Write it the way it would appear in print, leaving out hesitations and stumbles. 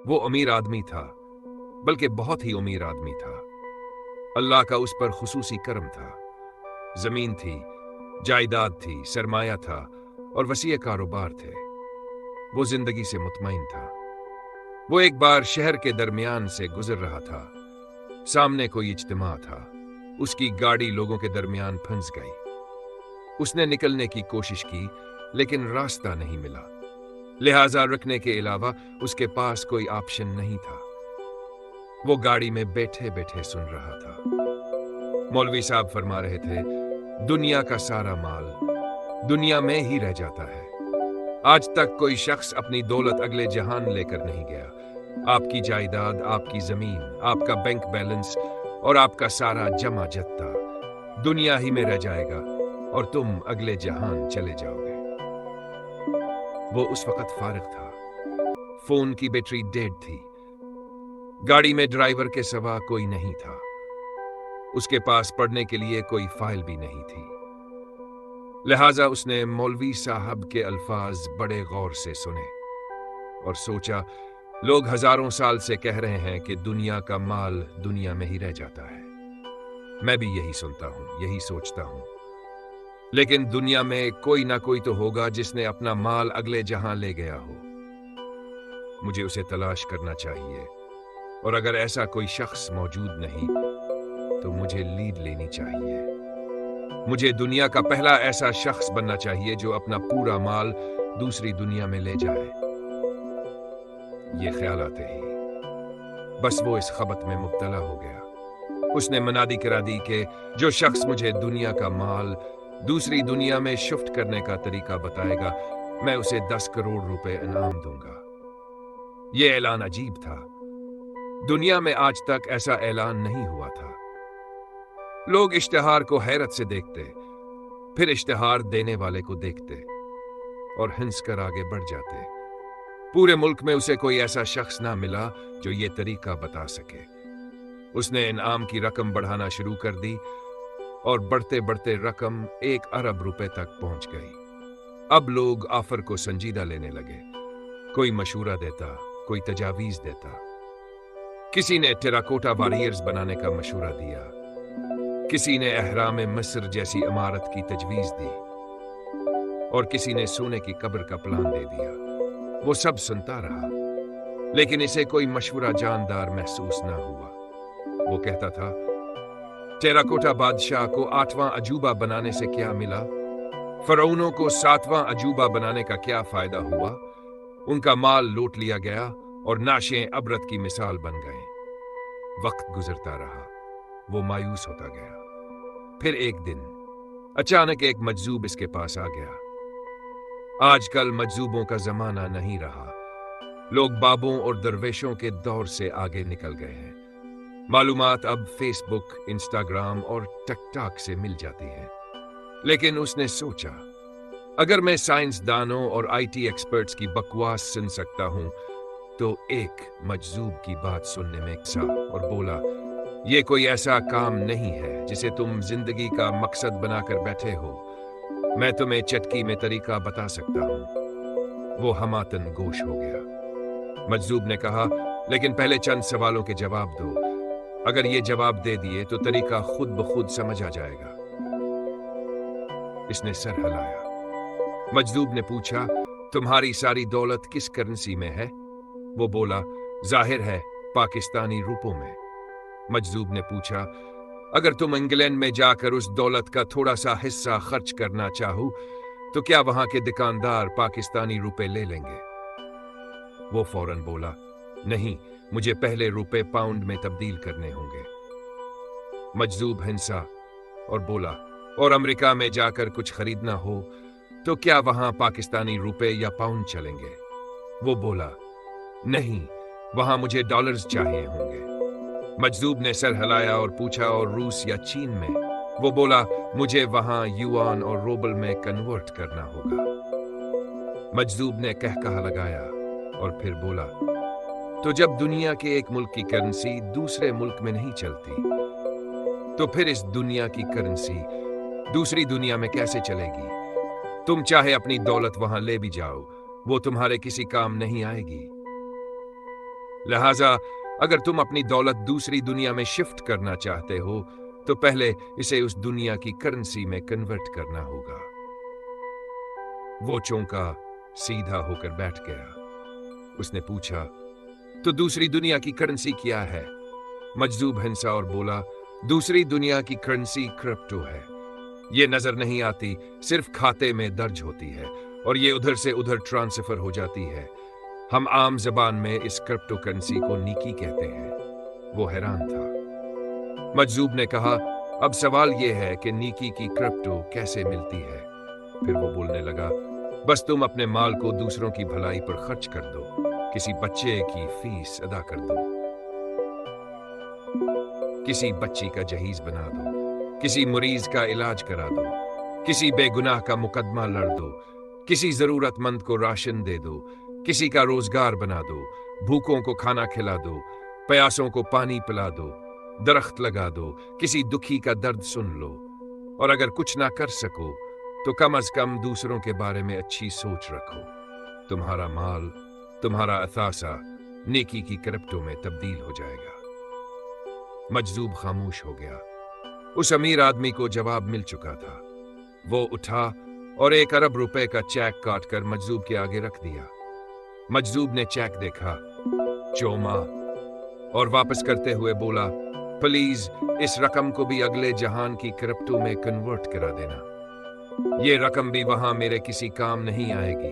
वो अमीर आदमी था, बल्कि बहुत ही अमीर आदमी था। अल्लाह का उस पर खुसूसी करम था। जमीन थी, जायदाद थी, सरमाया था और वसीए कारोबार थे। वो जिंदगी से मुतमईन था। वो एक बार शहर के दरमियान से गुजर रहा था। सामने कोई इज्तिमा था। उसकी गाड़ी लोगों के दरमियान फंस गई। उसने निकलने की कोशिश की, लेकिन रास्ता नहीं मिला। लिहाजा रुकने के अलावा उसके पास कोई ऑप्शन नहीं था। वो गाड़ी में बैठे बैठे सुन रहा था। मौलवी साहब फरमा रहे थे, दुनिया का सारा माल दुनिया में ही रह जाता है। आज तक कोई शख्स अपनी दौलत अगले जहान लेकर नहीं गया। आपकी जायदाद, आपकी जमीन, आपका बैंक बैलेंस और आपका सारा जमा जत्ता दुनिया ही में रह जाएगा और तुम अगले जहान चले जाओगे। वो उस वक्त फारिग था। फोन की बैटरी डेड थी। गाड़ी में ड्राइवर के सिवा कोई नहीं था। उसके पास पढ़ने के लिए कोई फाइल भी नहीं थी। लिहाजा उसने मौलवी साहब के अल्फाज बड़े गौर से सुने और सोचा, लोग हजारों साल से कह रहे हैं कि दुनिया का माल दुनिया में ही रह जाता है। मैं भी यही सुनता हूं, यही सोचता हूं। लेकिन दुनिया में कोई ना कोई तो होगा जिसने अपना माल अगले जहां ले गया हो। मुझे उसे तलाश करना चाहिए, और अगर ऐसा कोई शख्स मौजूद नहीं तो मुझे लीड लेनी चाहिए। मुझे दुनिया का पहला ऐसा शख्स बनना चाहिए जो अपना पूरा माल दूसरी दुनिया में ले जाए। ये ख्याल आते ही बस वो इस खबत में मुब्तला हो गया। उसने मनादी करा दी कि जो शख्स मुझे दुनिया का माल दूसरी दुनिया में शिफ्ट करने का तरीका बताएगा, मैं उसे 10 करोड़ रुपए इनाम दूंगा। यह ऐलान अजीब था। दुनिया में आज तक ऐसा ऐलान नहीं हुआ था। लोग इश्तिहार को हैरत से देखते, फिर इश्तिहार देने वाले को देखते और हंस कर आगे बढ़ जाते। पूरे मुल्क में उसे कोई ऐसा शख्स ना मिला जो ये तरीका बता सके। उसने इनाम की रकम बढ़ाना शुरू कर दी और बढ़ते बढ़ते रकम 1 अरब रुपए तक पहुंच गई। अब लोग ऑफर को संजीदा लेने लगे। कोई मशूरा देता, कोई तजावीज देता। किसी ने टेराकोटा वॉरियर्स बनाने का मशूरा दिया। किसी ने अहराम मिस्र जैसी इमारत की तजवीज दी और किसी ने सोने की कब्र का प्लान दे दिया। वो सब सुनता रहा, लेकिन इसे कोई मशवरा जानदार महसूस ना हुआ। वो कहता था, टेराकोटा बादशाह को 8वां अजूबा बनाने से क्या मिला? फरौनों को 7वां अजूबा बनाने का क्या फायदा हुआ? उनका माल लूट लिया गया और नाशे अबरत की मिसाल बन गए। वक्त गुजरता रहा, वो मायूस होता गया। फिर एक दिन अचानक एक मजजूब इसके पास आ गया। आजकल मजजूबों का जमाना नहीं रहा। लोग बाबों और दरवेशों के दौर से आगे निकल गए हैं। मालूमात अब फेसबुक, इंस्टाग्राम और टिकटॉक से मिल जाती है। लेकिन उसने सोचा, अगर मैं साइंसदानों और आईटी एक्सपर्ट्स की बकवास सुन सकता हूं तो एक मजजूब की बात सुनने में सा और बोला, ये कोई ऐसा काम नहीं है जिसे तुम जिंदगी का मकसद बनाकर बैठे हो। मैं तुम्हें चटकी में तरीका बता सकता हूं। वो हमातन गोश हो गया। मजजूब ने कहा, लेकिन पहले चंद सवालों के जवाब दो। अगर ये जवाब दे दिए तो तरीका खुद ब खुद समझ आ जाएगा। इसने सर हिलाया। मजदूब ने पूछा, तुम्हारी सारी दौलत किस करेंसी में है? वो बोला, जाहिर है पाकिस्तानी रुपयों में। मजदूब ने पूछा, अगर तुम इंग्लैंड में जाकर उस दौलत का थोड़ा सा हिस्सा खर्च करना चाहो तो क्या वहां के दुकानदार पाकिस्तानी रुपए ले लेंगे? वो फौरन बोला, नहीं, मुझे पहले रुपए पाउंड में तब्दील करने होंगे। मजदूब हिंसा और बोला, और अमेरिका में जाकर कुछ खरीदना हो तो क्या वहां पाकिस्तानी रुपए या पाउंड चलेंगे? वो बोला, नहीं, वहां मुझे डॉलर्स चाहिए होंगे। मजदूब ने सर हिलाया और पूछा, और रूस या चीन में? वो बोला, मुझे वहां युआन और रूबल में कन्वर्ट करना होगा। मजदूब ने कहकहा लगाया और फिर बोला, तो जब दुनिया के एक मुल्क की करेंसी दूसरे मुल्क में नहीं चलती तो फिर इस दुनिया की करेंसी दूसरी दुनिया में कैसे चलेगी? तुम चाहे अपनी दौलत वहां ले भी जाओ, वो तुम्हारे किसी काम नहीं आएगी। लिहाजा अगर तुम अपनी दौलत दूसरी दुनिया में शिफ्ट करना चाहते हो तो पहले इसे उस दुनिया की करेंसी में कन्वर्ट करना होगा। वो चौंका, सीधा होकर बैठ गया। उसने पूछा, तो दूसरी दुनिया की करेंसी क्या है? मजजूब हंसा और बोला, दूसरी दुनिया की करेंसी क्रिप्टो है। ये नजर नहीं आती, सिर्फ खाते में दर्ज होती है और ये उधर से उधर ट्रांसफर हो जाती है। हम आम जबान में इस क्रिप्टो करेंसी को नीकी कहते हैं। वो हैरान था। मजजूब ने कहा, अब सवाल यह है कि नीकी की क्रिप्टो कैसे मिलती है? फिर वो बोलने लगा, बस तुम अपने माल को दूसरों की भलाई पर खर्च कर दो, किसी बच्चे की फीस अदा कर दो, किसी बच्ची का जहीज बना दो, किसी मरीज का इलाज करा दो, किसी बेगुनाह का मुकदमा लड़ दो, किसी जरूरतमंद को राशन दे दो, किसी का रोजगार बना दो, भूखों को खाना खिला दो, प्यासों को पानी पिला दो, दरख्त लगा दो, किसी दुखी का दर्द सुन लो, और अगर कुछ ना कर सको तो कम अज कम दूसरों के बारे में अच्छी सोच रखो। तुम्हारा माल, तुम्हारा अथासा नेकी की क्रिप्टो में तब्दील हो जाएगा। मजजूब खामोश हो गया। उस अमीर आदमी को जवाब मिल चुका था। वो उठा और 1 अरब रुपए का चेक काटकर मजजूब के आगे रख दिया। मजजूब ने चेक देखा, चौमा और वापस करते हुए बोला, प्लीज इस रकम को भी अगले जहान की क्रिप्टो में कन्वर्ट करा देना। ये रकम भी वहां मेरे किसी काम नहीं आएगी।